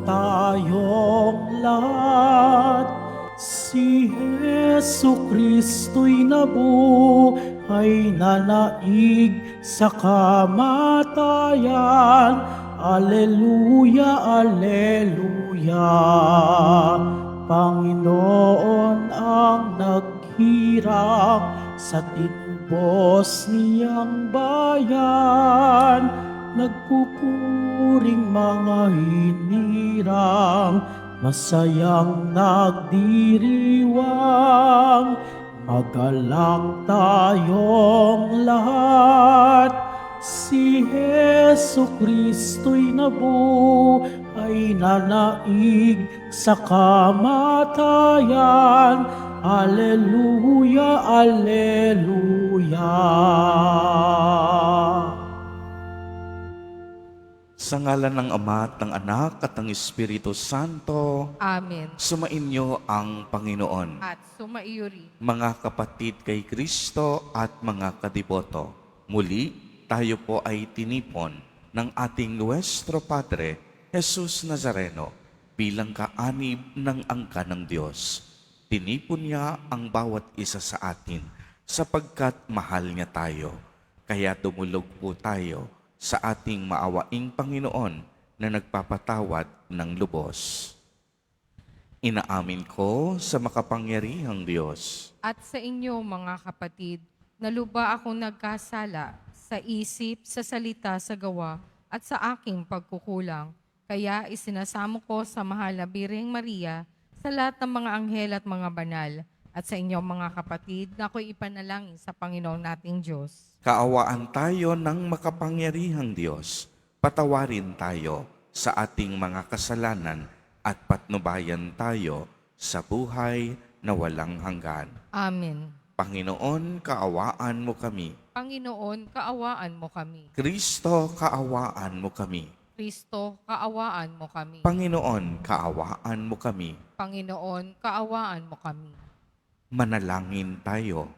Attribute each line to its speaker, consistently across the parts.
Speaker 1: Tayong lahat, si Hesu Kristo'y nabuhay na naig sa kamatayan. Alleluia, Alleluia. Panginoon ang naghirap sa tinubos niyang bayan. Nagpupuring mga hinirang, masayang nagdiriwang. Magalak tayong lahat, si Hesu Kristo'y nabuhay na naig sa kamatayan. Alleluia, Alleluia.
Speaker 2: Sa ngalan ng Ama at ng Anak at ng Espiritu Santo,
Speaker 3: Amen.
Speaker 2: sumainyo ang Panginoon.
Speaker 3: At sumaiyo rin.
Speaker 2: Mga kapatid kay Kristo at mga kadiboto, muli tayo po ay tinipon ng ating Nuestro Padre, Jesus Nazareno, bilang kaanib ng angka ng Diyos. Tinipon niya ang bawat isa sa atin sapagkat mahal niya tayo. Kaya dumulog po tayo sa ating maawaing Panginoon na nagpapatawad ng lubos. Inaamin ko sa makapangyarihang Diyos
Speaker 3: At sa inyo, mga kapatid, naluba akong nagkasala sa isip, sa salita, sa gawa, at sa aking pagkukulang. Kaya isinasamo ko sa mahal na Birheng Maria, sa lahat ng mga anghel at mga banal, at sa inyo, mga kapatid, na ako'y ipanalangin sa Panginoong nating Diyos.
Speaker 2: Kaawaan tayo ng makapangyarihang Diyos. Patawarin tayo sa ating mga kasalanan at patnubayan tayo sa buhay na walang hanggan.
Speaker 3: Amen.
Speaker 2: Panginoon, kaawaan mo kami.
Speaker 3: Panginoon, kaawaan mo kami.
Speaker 2: Kristo, kaawaan mo kami.
Speaker 3: Kristo, kaawaan mo kami.
Speaker 2: Panginoon, kaawaan mo kami.
Speaker 3: Panginoon, kaawaan mo kami.
Speaker 2: Manalangin tayo.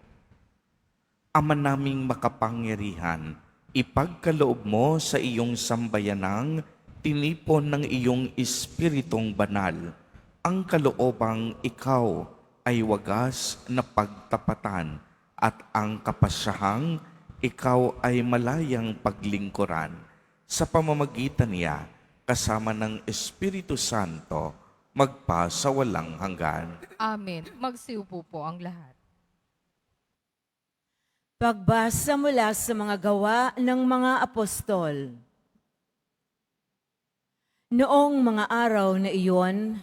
Speaker 2: Ama naming makapangyarihan, ipagkaloob mo sa iyong sambayanang tinipon ng iyong Espiritong Banal ang kaloobang ikaw ay wagas na pagtapatan at ang kapasyahang ikaw ay malayang paglingkuran. Sa pamamagitan niya, kasama ng Espiritu Santo, magpa sa walang hanggan.
Speaker 3: Amen. Magsiupo po ang lahat.
Speaker 4: Pagbasa mula sa mga gawa ng mga apostol. Noong mga araw na iyon,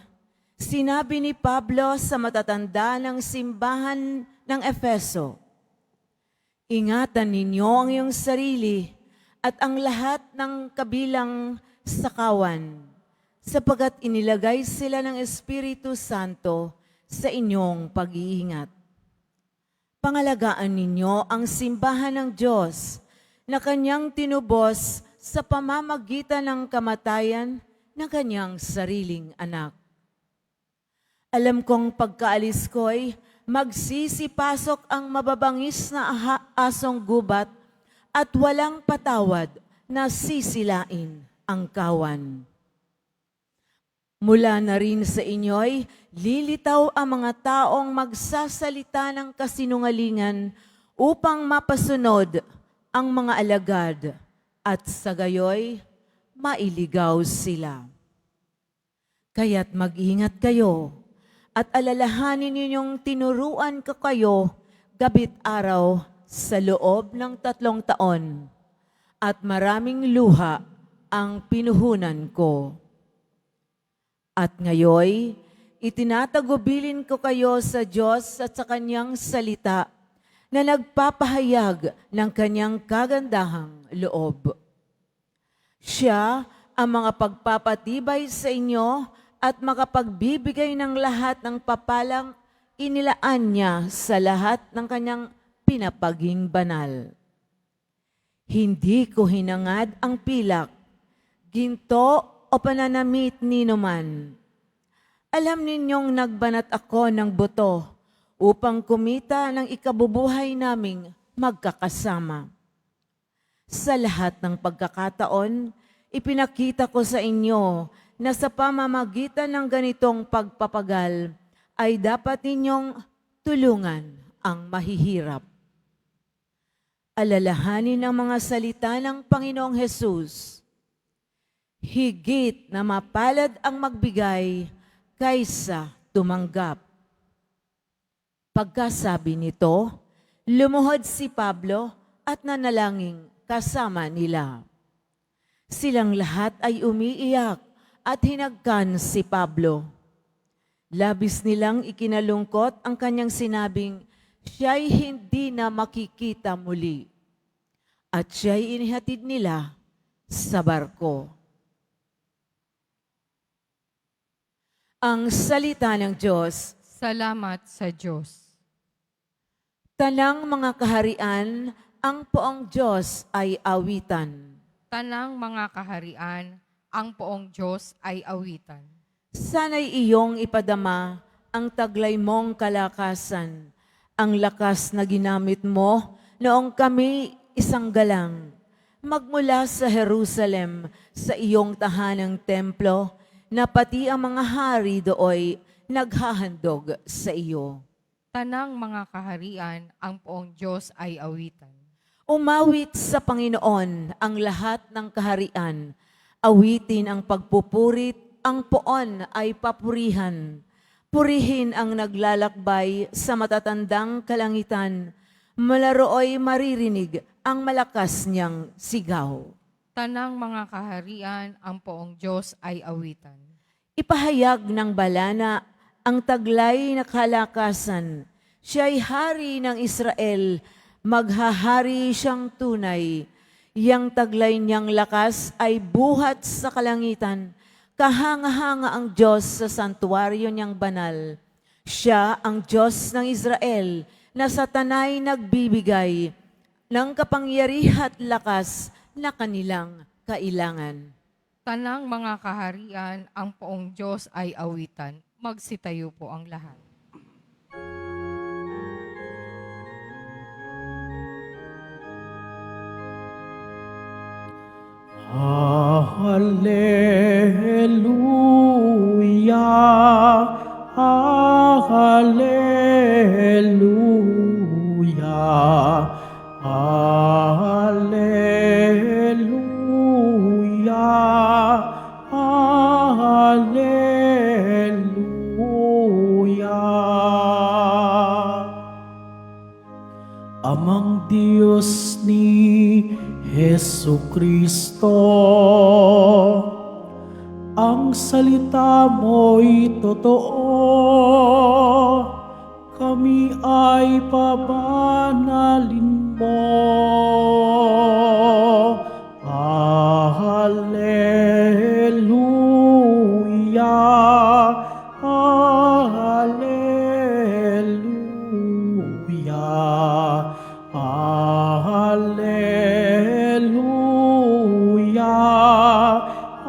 Speaker 4: sinabi ni Pablo sa matatanda ng simbahan ng Efeso, "Ingatan ninyo ang iyong sarili at ang lahat ng kabilang sakawan, sapagkat inilagay sila ng Espiritu Santo sa inyong pag-iingat. Pangalagaan ninyo ang simbahan ng Diyos na kanyang tinubos sa pamamagitan ng kamatayan ng kanyang sariling anak. Alam kong pagkaalis ko'y magsisipasok ang mababangis na asong gubat at walang patawad na sisilain ang kawan. Mula na rin sa inyo'y lilitaw ang mga taong magsasalita ng kasinungalingan upang mapasunod ang mga alagad at sa gayoy mailigaw sila. Kaya't mag-ingat kayo at alalahanin ninyong tinuruan ko kayo gabit araw sa loob ng 3 taon at maraming luha ang pinuhunan ko. At ngayoy, itinatagubilin ko kayo sa Diyos at sa Kanyang salita na nagpapahayag ng Kanyang kagandahang loob. Siya ang mga pagpapatibay sa inyo at makapagbibigay ng lahat ng papalang inilaan niya sa lahat ng Kanyang pinapaging banal. Hindi ko hinangad ang pilak, ginto o pananamit ninuman. Alam ninyong nagbanat ako ng buto upang kumita ng ikabubuhay naming magkakasama. Sa lahat ng pagkakataon, ipinakita ko sa inyo na sa pamamagitan ng ganitong pagpapagal ay dapat ninyong tulungan ang mahihirap. Alalahanin ang mga salita ng Panginoong Hesus. Higit na mapalad ang magbigay kaysa tumanggap. Pagkasabi nito, lumuhod si Pablo at nanalangin kasama nila. Silang lahat ay umiiyak at hinagkan si Pablo. Labis nilang ikinalungkot ang kanyang sinabing siya'y hindi na makikita muli at siya'y inihatid nila sa barko. Ang salita ng Diyos.
Speaker 3: Salamat sa Diyos.
Speaker 4: Tanang mga kaharian, ang poong Diyos ay awitan.
Speaker 3: Tanang mga kaharian, ang poong Diyos ay awitan.
Speaker 4: Sana'y iyong ipadama ang taglay mong kalakasan, ang lakas na ginamit mo noong kami isang galang. Magmula sa Jerusalem, sa iyong tahanang templo, na pati ang mga hari dooy naghahandog sa iyo.
Speaker 3: Tanang mga kaharian, ang poong Diyos ay awitan.
Speaker 4: Umawit sa Panginoon ang lahat ng kaharian. Awitin ang pagpupurit, ang poon ay papurihan. Purihin ang naglalakbay sa matatandang kalangitan. Malarooy maririnig ang malakas niyang sigaw.
Speaker 3: Tanang mga kaharian, ang poong Diyos ay awitan.
Speaker 4: Ipahayag ng balana ang taglay na kalakasan. Siya'y hari ng Israel, maghahari siyang tunay. Yang taglay niyang lakas ay buhat sa kalangitan. Kahanga-hanga ang Diyos sa santuaryo niyang banal. Siya ang Diyos ng Israel na sa tanay nagbibigay ng kapangyarihan at lakas na kanilang kailangan.
Speaker 3: Tanang mga kaharian, ang poong Diyos ay awitan. Magsitayo po ang lahat.
Speaker 1: Hallelujah, Hallelujah, Hallelujah, Hallelujah. Amang Diyos ni Hesu Kristo, ang salita mo'y totoo, kami ay pabanalin mo. Hallelujah, Hallelujah, Hallelujah,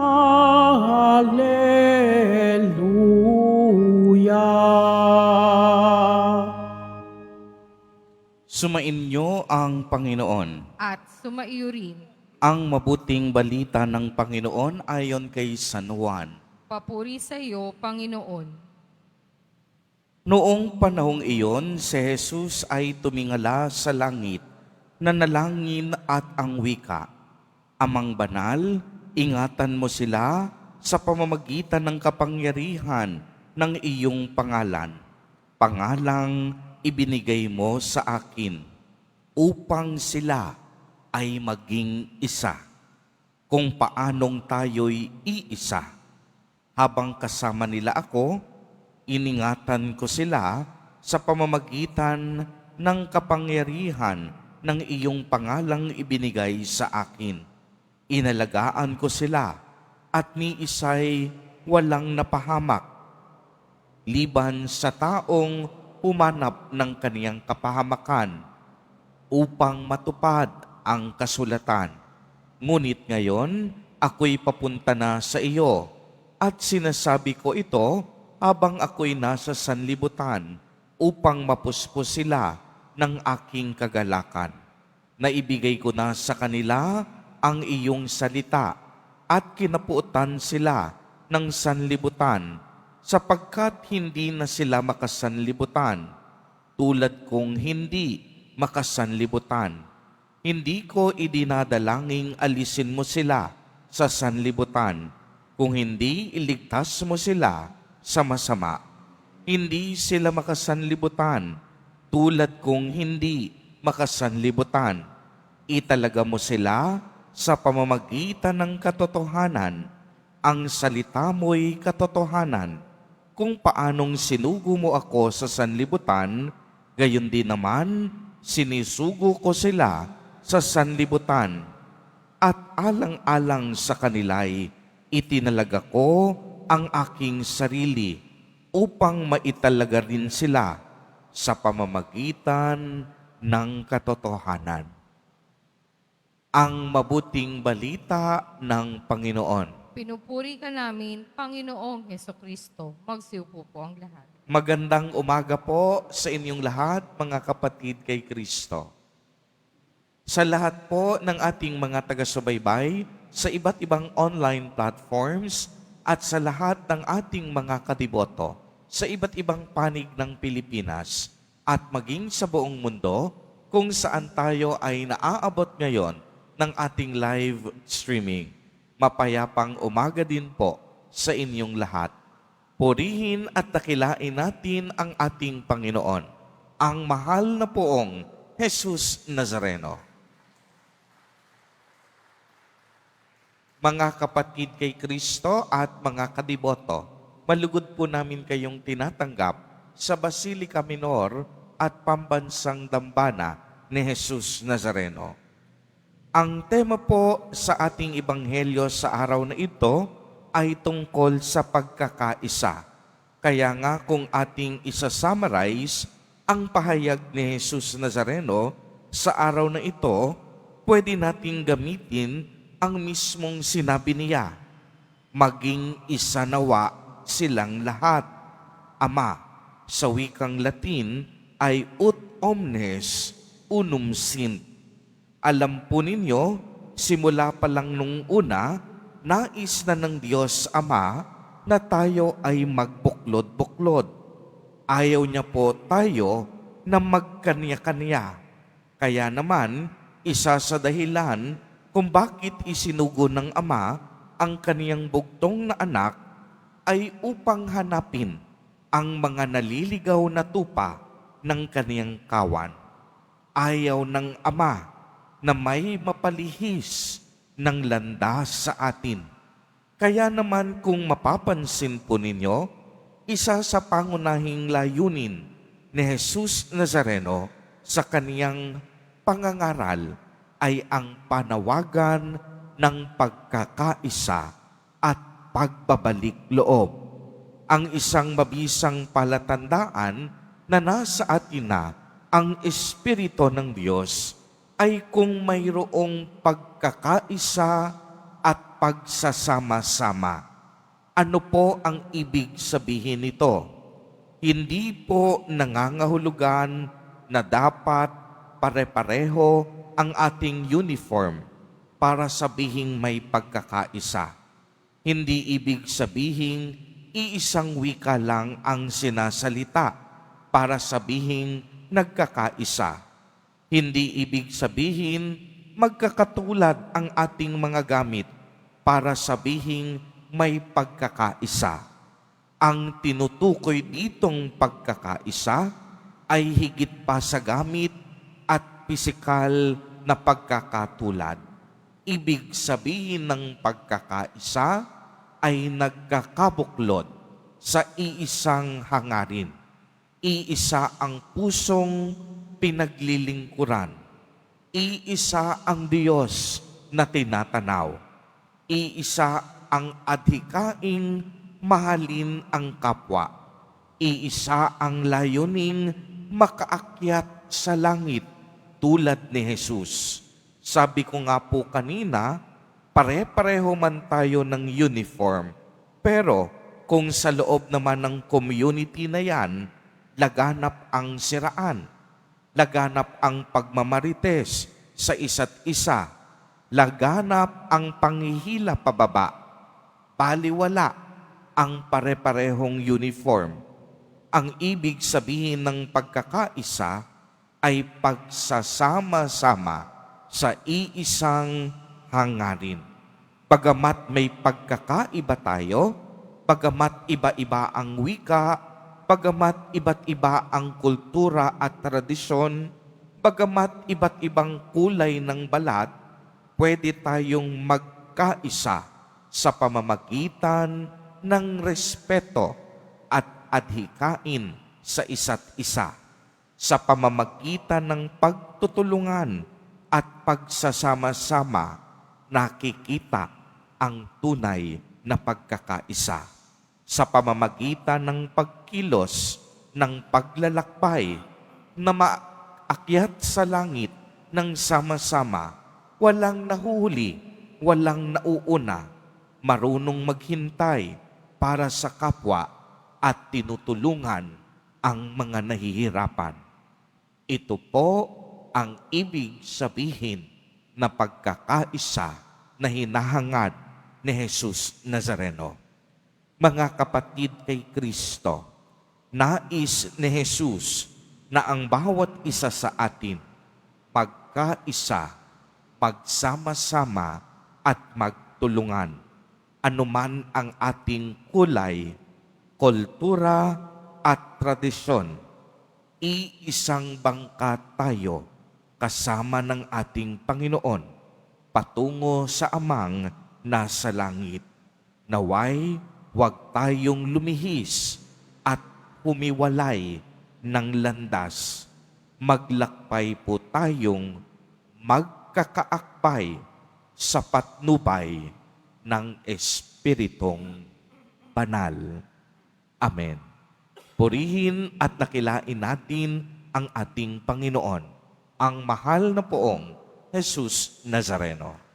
Speaker 1: Hallelujah.
Speaker 2: Sumainyo ang Panginoon.
Speaker 3: At sumaiyo rin,
Speaker 2: Ang mabuting balita ng Panginoon ayon kay San Juan.
Speaker 3: papuri sa iyo, Panginoon.
Speaker 2: Noong panahong iyon, si Jesus ay tumingala sa langit, nanalangin at ang wika, Amang banal, ingatan mo sila sa pamamagitan ng kapangyarihan ng iyong pangalan. Pangalang ibinigay mo sa akin, upang sila ay maging isa, kung paanong tayo'y iisa. Habang kasama nila ako, iningatan ko sila sa pamamagitan ng kapangyarihan ng iyong pangalang ibinigay sa akin. Inalagaan ko sila at ni isa'y walang napahamak, liban sa taong humanap ng kaniyang kapahamakan upang matupad ang kasulatan. Ngunit ngayon, ako'y papunta na sa iyo at sinasabi ko ito habang ako'y nasa sanlibutan upang mapuspos sila ng aking kagalakan. Naibigay ko na sa kanila ang iyong salita at kinapuutan sila ng sanlibutan, sapagkat hindi na sila makasanlibutan, tulad kong hindi makasanlibutan. Hindi ko idinadalangin alisin mo sila sa sanlibutan, kung hindi iligtas mo sila sa masama. Hindi sila makasanlibutan, tulad kong hindi makasanlibutan. Italaga mo sila sa pamamagitan ng katotohanan. Ang salita mo'y katotohanan. Kung paanong sinugo mo ako sa sanlibutan, gayon din naman sinisugo ko sila sa sanlibutan. At alang-alang sa kanila'y itinalaga ko ang aking sarili upang maitalaga rin sila sa pamamagitan ng katotohanan. Ang mabuting balita ng Panginoon.
Speaker 3: Pinupuri ka namin, Panginoong Hesukristo. Magsiupo po ang lahat.
Speaker 2: Magandang umaga po sa inyong lahat, mga kapatid kay Kristo. Sa lahat po ng ating mga taga-subaybay sa iba't ibang online platforms at sa lahat ng ating mga kadiboto sa iba't ibang panig ng Pilipinas at maging sa buong mundo kung saan tayo ay naaabot ngayon ng ating live streaming. Mapayapang umaga din po sa inyong lahat. Purihin at dakilain natin ang ating Panginoon, ang mahal na poong Jesus Nazareno. Mga kapatid kay Kristo at mga kadiboto, malugod po namin kayong tinatanggap sa Basilica Minor at Pambansang Dambana ni Jesus Nazareno. Ang tema po sa ating ebanghelyo sa araw na ito ay tungkol sa pagkakaisa. Kaya nga kung ating isa-summarize ang pahayag ni Jesus Nazareno sa araw na ito, pwede nating gamitin ang mismong sinabi niya, maging isa nawa silang lahat. Ama, sa wikang Latin ay ut omnes unum sint. Alam po ninyo, simula pa lang nung una, nais na ng Diyos Ama na tayo ay magbuklod-buklod. Ayaw niya po tayo na magkanya-kanya. Kaya naman, isa sa dahilan kung bakit isinugo ng Ama ang kaniyang bugtong na anak ay upang hanapin ang mga naliligaw na tupa ng kaniyang kawan. Ayaw ng Ama na may mapalihis ng landas sa atin. Kaya naman kung mapapansin po ninyo, isa sa pangunahing layunin ni Jesus Nazareno sa kaniyang pangangaral ay ang panawagan ng pagkakaisa at pagbabalik loob. Ang isang mabisang palatandaan na nasa atin na ang Espiritu ng Diyos ay kung mayroong pagkakaisa at pagsasama-sama. Ano po ang ibig sabihin nito? Hindi po nangangahulugan na dapat pare-pareho ang ating uniform para sabihing may pagkakaisa. Hindi ibig sabihin iisang wika lang ang sinasalita para sabihing nagkakaisa. Hindi ibig sabihin magkakatulad ang ating mga gamit para sabihing may pagkakaisa. Ang tinutukoy ditong pagkakaisa ay higit pa sa gamit at pisikal na pagkakatulad. Ibig sabihin ng pagkakaisa ay nagkakabuklod sa iisang hangarin. Iisa ang pusong pinaglilingkuran. Iisa ang Diyos na tinatanaw. Iisa ang adhikaing mahalin ang kapwa. Iisa ang layuning makaakyat sa langit tulad ni Jesus. Sabi ko nga po kanina, pare-pareho man tayo ng uniform. Pero kung sa loob naman ng community na yan, laganap ang siraan, laganap ang pagmamarites sa isa't isa, laganap ang panghihila pababa, baliwala ang pare-parehong uniform. Ang ibig sabihin ng pagkakaisa ay pagsasama-sama sa iisang hangarin. Bagamat may pagkakaiba tayo, bagamat iba-iba ang wika, bagamat iba't iba ang kultura at tradisyon, bagamat iba't ibang kulay ng balat, pwede tayong magkaisa sa pamamagitan ng respeto at adhikain sa isa't isa, sa pamamagitan ng pagtutulungan at pagsasama-sama, nakikita ang tunay na pagkakaisa. Sa pamamagitan ng pagkilos, ng paglalakbay, na maakyat sa langit ng sama-sama, walang nahuhuli, walang nauuna, marunong maghintay para sa kapwa at tinutulungan ang mga nahihirapan. Ito po ang ibig sabihin na pagkakaisa na hinahangad ni Jesus Nazareno. Mga kapatid kay Kristo, nais ni Jesus na ang bawat isa sa atin magkaisa, magsama-sama at magtulungan. Anuman ang ating kulay, kultura at tradisyon, iisang bangka tayo kasama ng ating Panginoon patungo sa Amang nasa langit. Naway, huwag tayong lumihis at humiwalay ng landas. Maglakbay po tayong magkakaakbay sa patnubay ng Espiritong Banal. Amen. Purihin at dakilain natin ang ating Panginoon, ang mahal na poong Jesus Nazareno.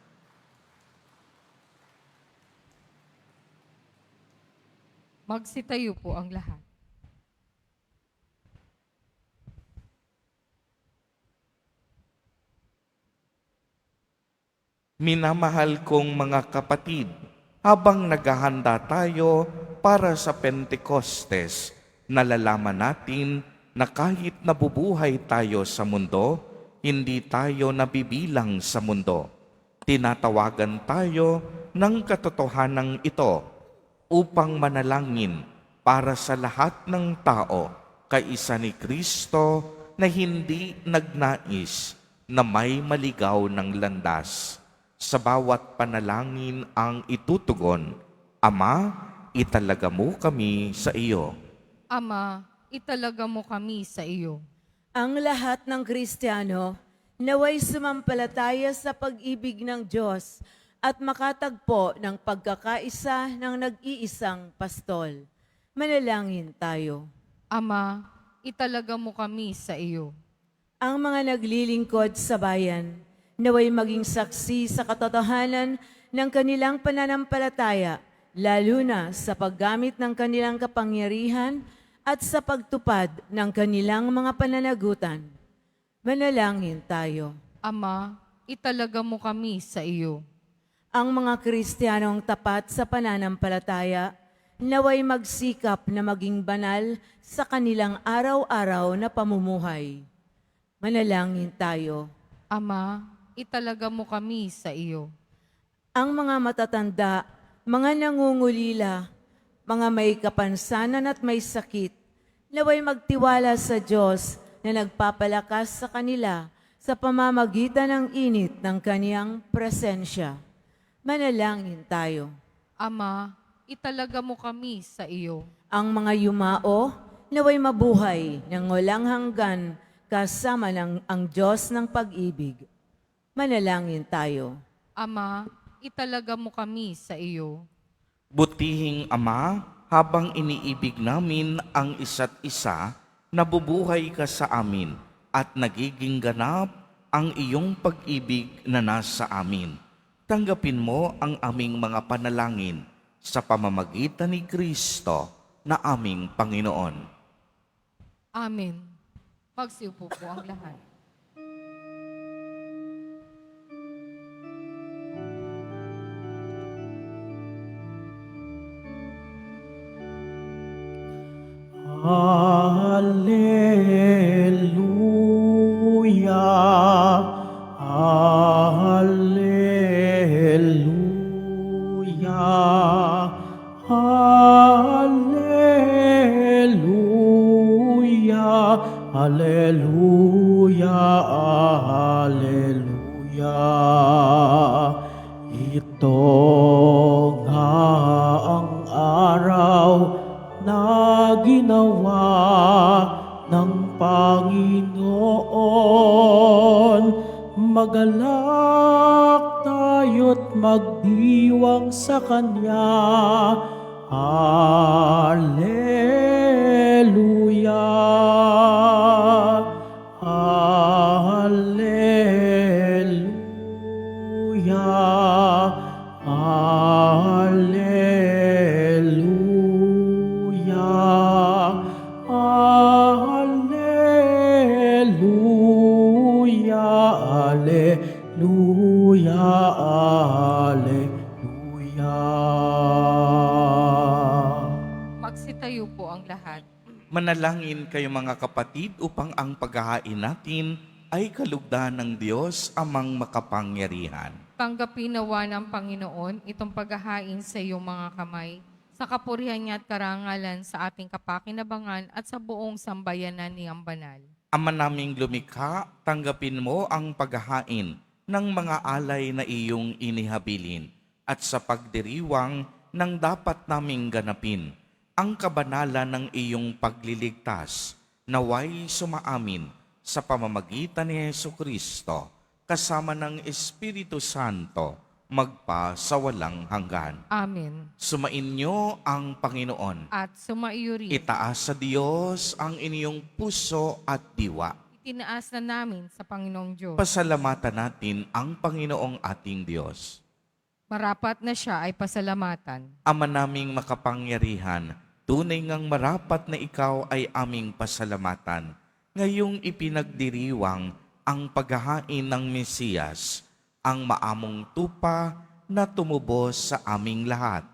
Speaker 3: Magsitayo po ang lahat.
Speaker 2: Minamahal kong mga kapatid, habang naghahanda tayo para sa Pentecostes, nalalaman natin na kahit nabubuhay tayo sa mundo, hindi tayo nabibilang sa mundo. Tinatawagan tayo ng katotohanan ito upang manalangin para sa lahat ng tao, kaisa ni Kristo na hindi nagnais na may maligaw ng landas. Sa bawat panalangin ang itutugon, Ama, italaga mo kami sa iyo.
Speaker 3: Ama, italaga mo kami sa iyo.
Speaker 4: Ang lahat ng Kristiyano naway sumampalataya sa pag-ibig ng Diyos at makatagpo ng pagkakaisa ng nag-iisang pastol. Manalangin tayo.
Speaker 3: Ama, italaga mo kami sa iyo.
Speaker 4: Ang mga naglilingkod sa bayan, naway maging saksi sa katotohanan ng kanilang pananampalataya, lalo na sa paggamit ng kanilang kapangyarihan at sa pagtupad ng kanilang mga pananagutan. Manalangin tayo.
Speaker 3: Ama, italaga mo kami sa iyo.
Speaker 4: Ang mga Kristiyanong tapat sa pananampalataya, naway magsikap na maging banal sa kanilang araw-araw na pamumuhay. Manalangin tayo.
Speaker 3: Ama, italaga mo kami sa iyo.
Speaker 4: Ang mga matatanda, mga nangungulila, mga may kapansanan at may sakit, naway magtiwala sa Diyos na nagpapalakas sa kanila sa pamamagitan ng init ng kaniyang presensya. Manalangin tayo.
Speaker 3: Ama, italaga mo kami sa iyo.
Speaker 4: Ang mga yumao, naway mabuhay ng walang hanggan kasama ng ang Diyos ng pag-ibig. Manalangin tayo.
Speaker 3: Ama, italaga mo kami sa iyo.
Speaker 2: Butihing Ama, habang iniibig namin ang isa't isa, nabubuhay ka sa amin at nagiging ganap ang iyong pag-ibig na nasa amin. Tanggapin mo ang aming mga panalangin sa pamamagitan ni Kristo na aming Panginoon.
Speaker 3: Amen. Magsiupo po ang lahat.
Speaker 1: Alleluia. Alleluia. Alleluia. Alleluia. Alleluia. Ito nga ang araw na ginawa ng Panginoon. Magalak tayo't magdiwang sa Kanya. Alleluia. Alleluia. Alleluia. Alleluia. Alleluia. Alleluia.
Speaker 3: Magsitayo po ang lahat.
Speaker 2: Manalangin kayo mga kapatid upang ang paghahain natin ay kalugdan ng Diyos amang makapangyarihan.
Speaker 3: Tanggapin nawa ng Panginoon itong paghahain sa iyong mga kamay, sa kapurihan niya at karangalan sa ating kapakinabangan at sa buong sambayanan niyang banal.
Speaker 2: Ama naming lumikha, tanggapin mo ang paghahain ng mga alay na iyong inihabilin at sa pagdiriwang ng dapat naming ganapin ang kabanalan ng iyong pagliligtas, naway sumaamin sa pamamagitan ni Jesucristo, kasama ng Espiritu Santo, magpa sa walang hanggan.
Speaker 3: Amen.
Speaker 2: Sumainyo ang Panginoon.
Speaker 3: At sumaiyo rin.
Speaker 2: Itaas sa Diyos ang inyong puso at diwa.
Speaker 3: Itinaas na namin sa Panginoong Diyos.
Speaker 2: Pasalamatan natin ang Panginoong ating Diyos.
Speaker 3: Marapat na siya ay pasalamatan.
Speaker 2: Ama naming makapangyarihan, tunay ngang marapat na ikaw ay aming pasalamatan. Ngayong ipinagdiriwang ang paghahain ng Mesiyas, ang maamong tupa na tumubos sa aming lahat.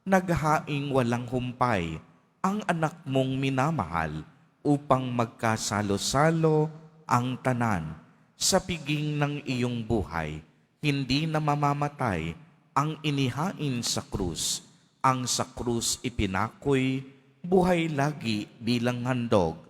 Speaker 2: Naghahaing walang humpay ang anak mong minamahal upang magkasalo-salo ang tanan. Sa piging ng iyong buhay, hindi na mamamatay ang inihain sa krus. Ang sa krus ipinakoy, buhay lagi bilang handog.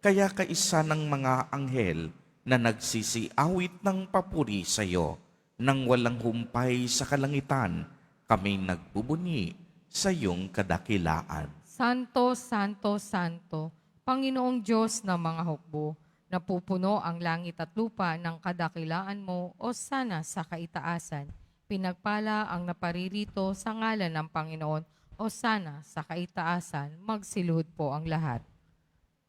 Speaker 2: Kaya kaisa ng mga anghel na nagsisiawit ng papuri sa iyo, nang walang humpay sa kalangitan, kami nagbubunyi sa iyong kadakilaan.
Speaker 3: Santo, Santo, Santo, Panginoong Diyos ng mga hukbo, napupuno ang langit at lupa ng kadakilaan mo o sana sa kaitaasan. Pinagpala ang naparirito sa ngalan ng Panginoon o sana sa kaitaasan, magsilud po ang lahat.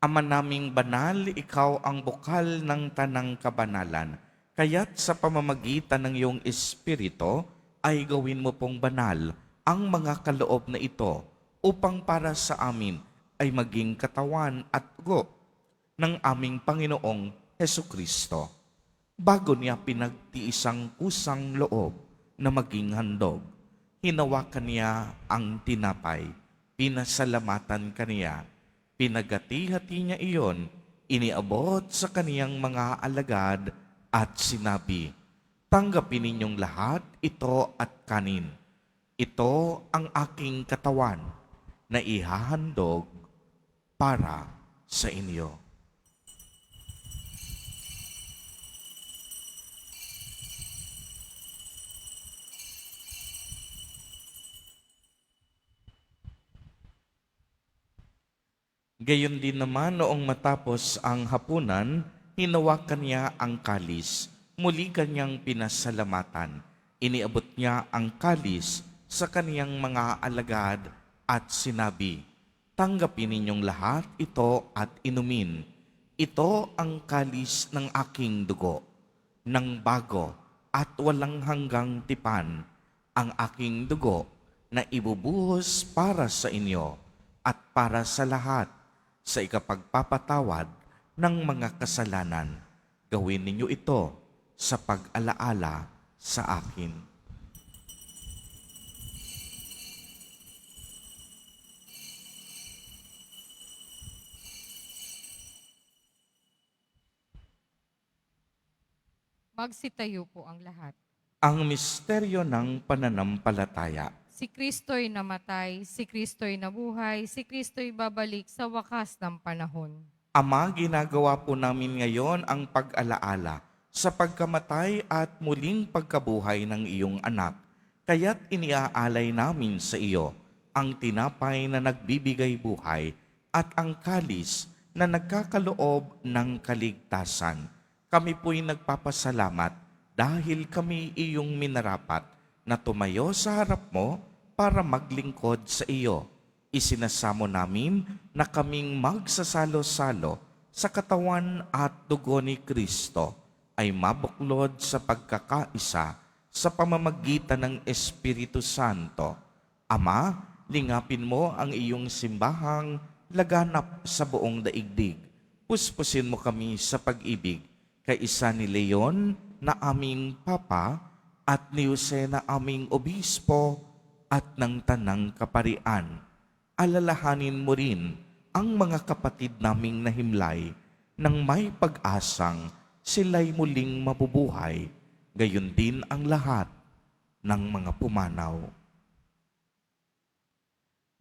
Speaker 2: Ama naming banal, ikaw ang bukal ng tanang kabanalan. Kaya't sa pamamagitan ng iyong Espiritu, ay gawin mo pong banal ang mga kaloob na ito upang para sa amin ay maging katawan at dugo ng aming Panginoong Hesukristo. Bago niya pinagtiisang kusang loob na maging handog, hinawakan niya ang tinapay, pinasalamatan kaniya, pinagati-hati niya iyon, iniabot sa kaniyang mga alagad at sinabi, tanggapin ninyong lahat ito at kanin. Ito ang aking katawan na ihahandog para sa inyo. Gayon din naman noong matapos ang hapunan, hinawakan niya ang kalis, muli kanyang pinasalamatan. Iniabot niya ang kalis sa kaniyang mga alagad at sinabi, tanggapin ninyong lahat ito at inumin. Ito ang kalis ng aking dugo, ng bago at walang hanggang tipan, ang aking dugo na ibubuhos para sa inyo at para sa lahat sa ikapagpapatawad ng mga kasalanan. Gawin ninyo ito sa pag-alaala sa akin.
Speaker 3: Magsitayo po ang lahat.
Speaker 2: Ang misteryo ng pananampalataya.
Speaker 3: Si Kristo'y namatay, si Kristo'y nabuhay, si Kristo'y babalik sa wakas ng panahon.
Speaker 2: Ama, ginagawa po namin ngayon ang pag-alaala sa pagkamatay at muling pagkabuhay ng iyong anak. Kaya't iniaalay namin sa iyo ang tinapay na nagbibigay buhay at ang kalis na nagkakaloob ng kaligtasan. Kami po'y nagpapasalamat dahil kami iyong minarapat na tumayo sa harap mo para maglingkod sa iyo. Isinasamo namin na kaming magsasalo-salo sa katawan at dugo ni Kristo ay mabuklod sa pagkakaisa sa pamamagitan ng Espiritu Santo. Ama, lingapin mo ang iyong simbahang laganap sa buong daigdig. Puspusin mo kami sa pag-ibig kay isa ni Leon na aming Papa at ni Jose na aming Obispo at ng Tanang Kaparian. Alalahanin mo rin ang mga kapatid naming nahimlay nang may pag-asang sila'y muling mabubuhay, gayon din ang lahat ng mga pumanaw.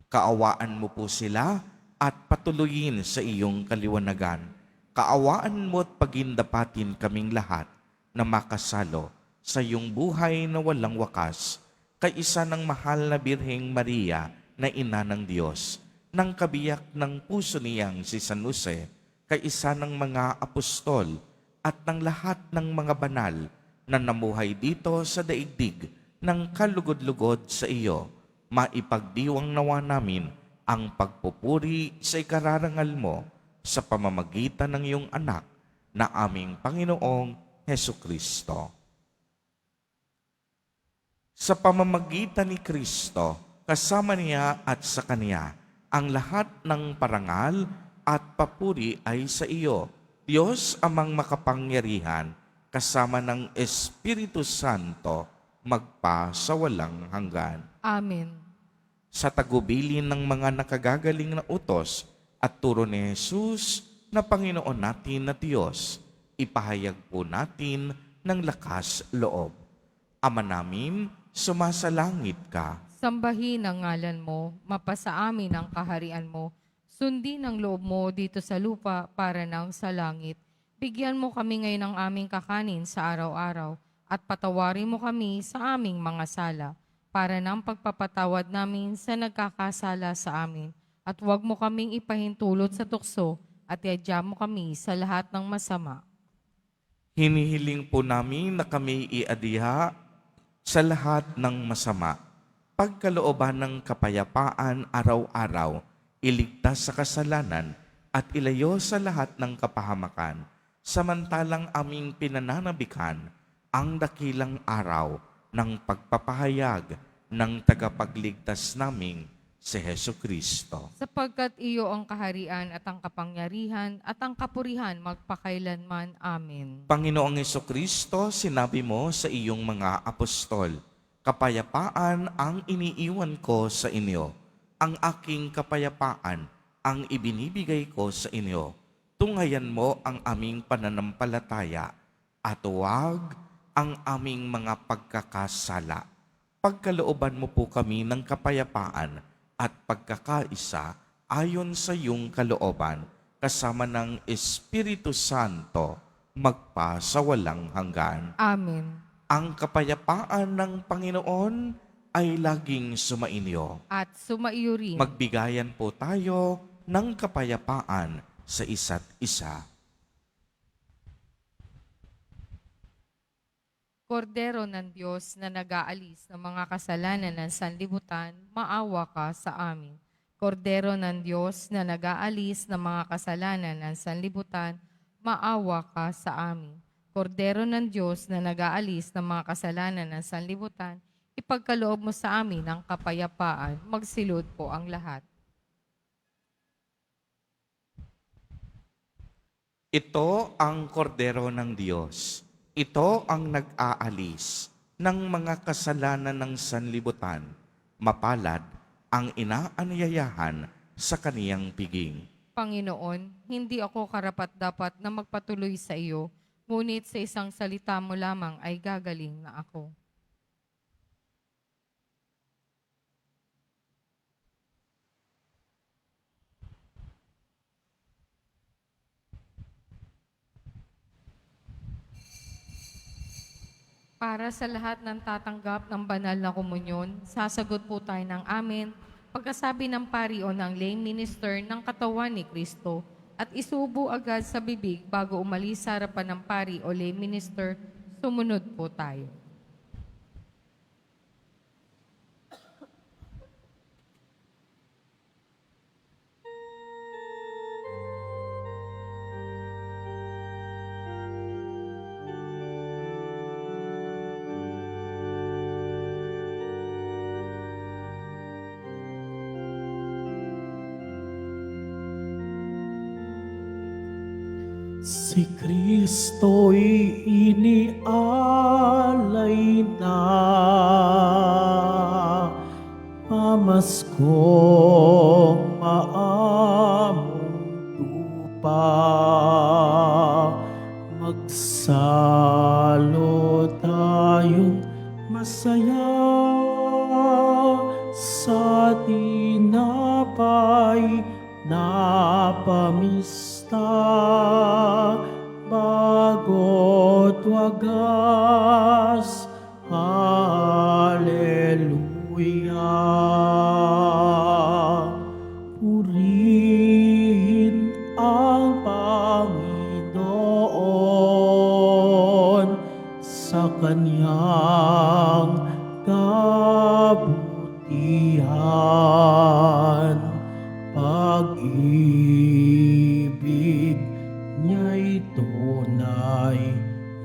Speaker 2: Kaawaan mo po sila at patuloyin sa iyong kaliwanagan. Kaawaan mo at pagindapatin kaming lahat na makasalo sa iyong buhay na walang wakas, kay isa ng mahal na Birheng Maria na ina ng Diyos, ng kabiyak ng puso niyang si San Jose, kay isa ng mga apostol at ng lahat ng mga banal na namuhay dito sa daigdig ng kalugod-lugod sa iyo. Maipagdiwang nawa namin ang pagpupuri sa ikararangal mo sa pamamagitan ng iyong anak na aming Panginoong Hesukristo. Sa pamamagitan ni Kristo, kasama niya at sa Kanya, ang lahat ng parangal at papuri ay sa iyo, Diyos amang makapangyarihan, kasama ng Espiritu Santo, magpa sa walang hanggan.
Speaker 3: Amen.
Speaker 2: Sa tagubilin ng mga nakagagaling na utos at turo ni Jesus na Panginoon natin na Diyos, ipahayag po natin ng lakas loob. Ama namin, sumasalangit ka.
Speaker 3: Sambahin ang ngalan mo, mapasa amin ang kaharian mo, sundin ang loob mo dito sa lupa para nang sa langit. Bigyan mo kami ngayon ng aming kakanin sa araw-araw at patawarin mo kami sa aming mga sala para nang pagpapatawad namin sa nagkakasala sa amin. At huwag mo kaming ipahintulot sa tukso at iadya mo kami sa lahat ng masama.
Speaker 2: Hinihiling po namin na kami iadiha sa lahat ng masama. Pagkalooban ng kapayapaan araw-araw, iligtas sa kasalanan at ilayo sa lahat ng kapahamakan, samantalang aming pinananabikan ang dakilang araw ng pagpapahayag ng tagapagligtas naming si Hesukristo.
Speaker 3: Sapagkat iyo ang kaharian at ang kapangyarihan at ang kapurihan magpakailanman. Amen.
Speaker 2: Panginoong Hesukristo, sinabi mo sa iyong mga apostol, kapayapaan ang iniiwan ko sa inyo. Ang aking kapayapaan ang ibinibigay ko sa inyo. Tunghayan mo ang aming pananampalataya at huwag ang aming mga pagkakasala. Pagkalooban mo po kami ng kapayapaan at pagkakaisa ayon sa iyong kalooban, kasama ng Espiritu Santo, magpa sa walang hanggan.
Speaker 3: Amen.
Speaker 2: Ang kapayapaan ng Panginoon ay laging sumainyo.
Speaker 3: At sumaiyo rin.
Speaker 2: Magbigayan po tayo ng kapayapaan sa isa't isa.
Speaker 3: Kordero ng Diyos na nag-aalis ng mga kasalanan ng sanlibutan, maawa ka sa amin. Kordero ng Diyos na nag-aalis ng mga kasalanan ng sanlibutan, maawa ka sa amin. Kordero ng Diyos na nag-aalis ng mga kasalanan ng sanlibutan, ipagkaloob mo sa amin ang kapayapaan. Magsilod po ang lahat.
Speaker 2: Ito ang kordero ng Diyos. Ito ang nag-aalis ng mga kasalanan ng sanlibutan. Mapalad ang inaanyayahan sa kaniyang piging.
Speaker 3: Panginoon, hindi ako karapat-dapat na magpatuloy sa iyo, Ngunit sa isang salita mo lamang ay gagaling na ako. Para sa lahat ng tatanggap ng banal na komunyon, sasagot po tayo ng amen pagkasabi ng pari o ng lay minister ng katawan ni Kristo at isubo agad sa bibig bago umalis sa harapan ng pari o lay minister, sumunod po tayo.
Speaker 1: Si Kristo'y inialay na, pamaskong maamong tupa. Magsalo tayong masaya sa tinapay na pamista, bago't wagas. Hallelujah. Purihin ang Panginoon sa kanyang kabutihan. Pag-ibig niya'y tunay,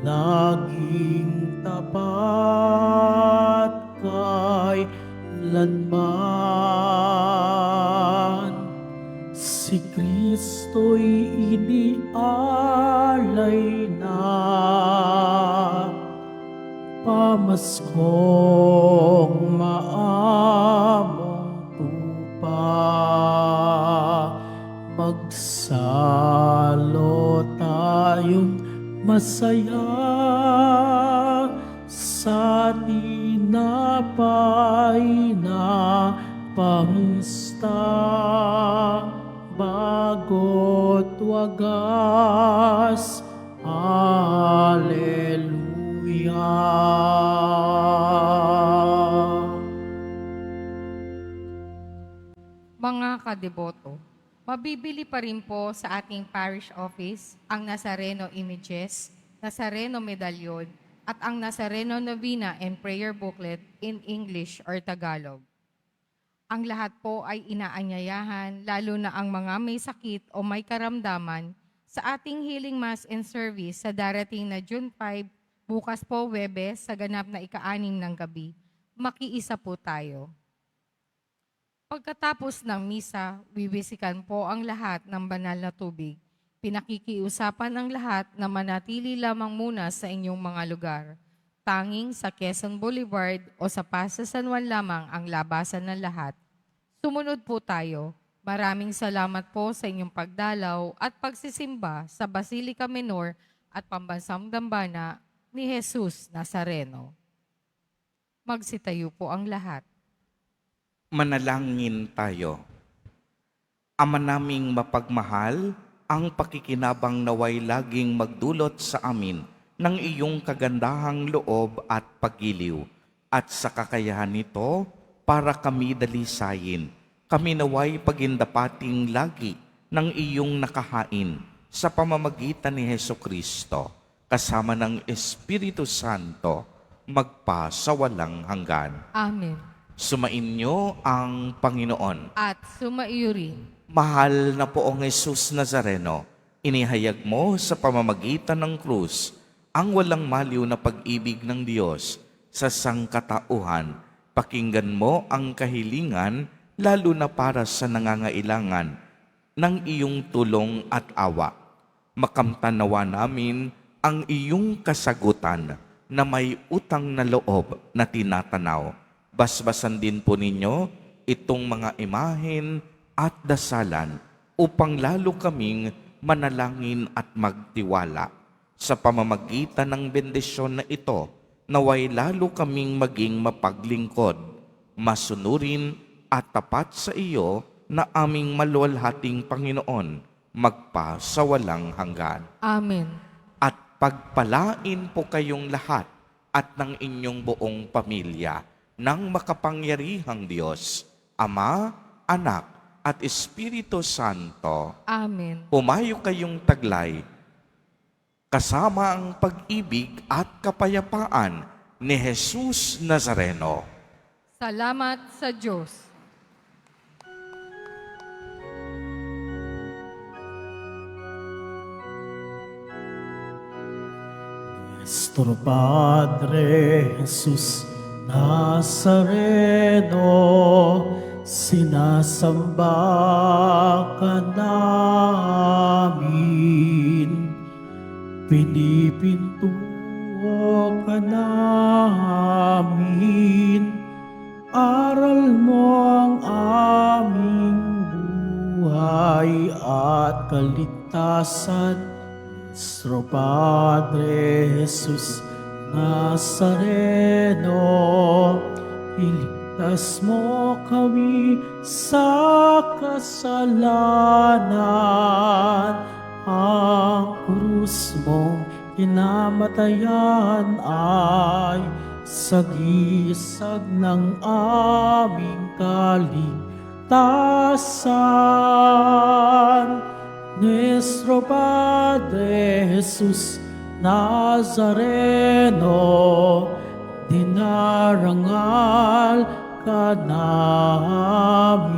Speaker 1: laging tapat kailanman. Si Kristo'y inialay na, pamaskong maamong tupa. Magsalo tayong masaya sa tinapay na pamista, bago't wagas. Hallelujah.
Speaker 3: Mga kadeboto, mabibili pa rin po sa ating parish office ang Nazareno images, Nazareno medalyon, at ang Nazareno novena and prayer booklet in English or Tagalog. Ang lahat po ay inaanyayahan, lalo na ang mga may sakit o may karamdaman, sa ating healing mass and service sa darating na June 5, bukas po Webes sa ganap na ika-6 ng gabi. Makiisa po tayo. Pagkatapos ng misa, wiwisikan po ang lahat ng banal na tubig. Pinakikiusapan ang lahat na manatili lamang muna sa inyong mga lugar. Tanging sa Quezon Boulevard o sa Pasa San Juan lamang ang labasan ng lahat. Sumunod po tayo. Maraming salamat po sa inyong pagdalaw at pagsisimba sa Basilica Menor at Pambansang Dambana ni Jesus Nazareno. Magsitayo po ang lahat.
Speaker 2: Manalangin tayo. Ama naming mapagmahal, ang pakikinabang naway laging magdulot sa amin ng iyong kagandahang loob at pagiliw. At sa kakayahan nito, para kami dalisayin, kami naway pagindapating lagi ng iyong nakahain sa pamamagitan ni Hesukristo, kasama ng Espiritu Santo, magpa sa walang hanggan.
Speaker 3: Amen.
Speaker 2: Sumainyo ang Panginoon.
Speaker 3: At sumaiyo rin.
Speaker 2: Mahal na poong Jesus Nazareno, inihayag mo sa pamamagitan ng krus ang walang maliw na pag-ibig ng Diyos sa sangkatauhan. Pakinggan mo ang kahilingan, lalo na para sa nangangailangan ng iyong tulong at awa. Makamtanawa namin ang iyong kasagutan na may utang na loob na tinatanaw. Basbasan din po ninyo itong mga imahen at dasalan upang lalo kaming manalangin at magtiwala Sa pamamagitan ng bendisyon na ito, naway lalo kaming maging mapaglingkod, masunurin at tapat sa iyo na aming maluwalhating Panginoon, magpa sa walang hanggan.
Speaker 3: Amen.
Speaker 2: At pagpalain po kayong lahat at ng inyong buong pamilya ng makapangyarihang Diyos, Ama, Anak, at Espiritu Santo.
Speaker 3: Amen.
Speaker 2: Pumayo kayong taglay, kasama ang pag-ibig at kapayapaan ni Jesus Nazareno.
Speaker 3: Salamat sa Diyos.
Speaker 1: Nuestro Padre Jesus Nazareno, sinasamba ka namin, pinipintuho ka namin, aral mo ang aming buhay at kaligtasan. Nuestro Padre Jesus Nazareno, iligtas mo kami sa kasalanan. Ang krus mong kinamatayan ay sagisag ng aming kaligtasan. Nuestro Padre Jesus Nazareno, dinarangal ka namin.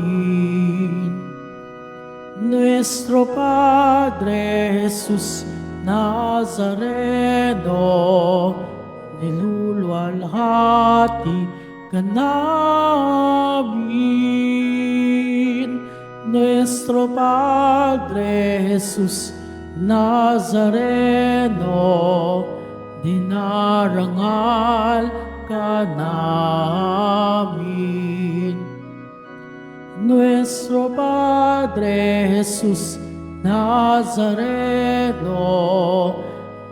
Speaker 1: Nuestro Padre Jesus Nazareno, niluluwalhati ka namin. Nuestro Padre Jesus Nazareno, dinarangal ka namin. Nuestro Padre Jesus Nazareno,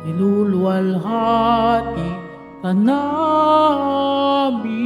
Speaker 1: niluluwalhati ka namin.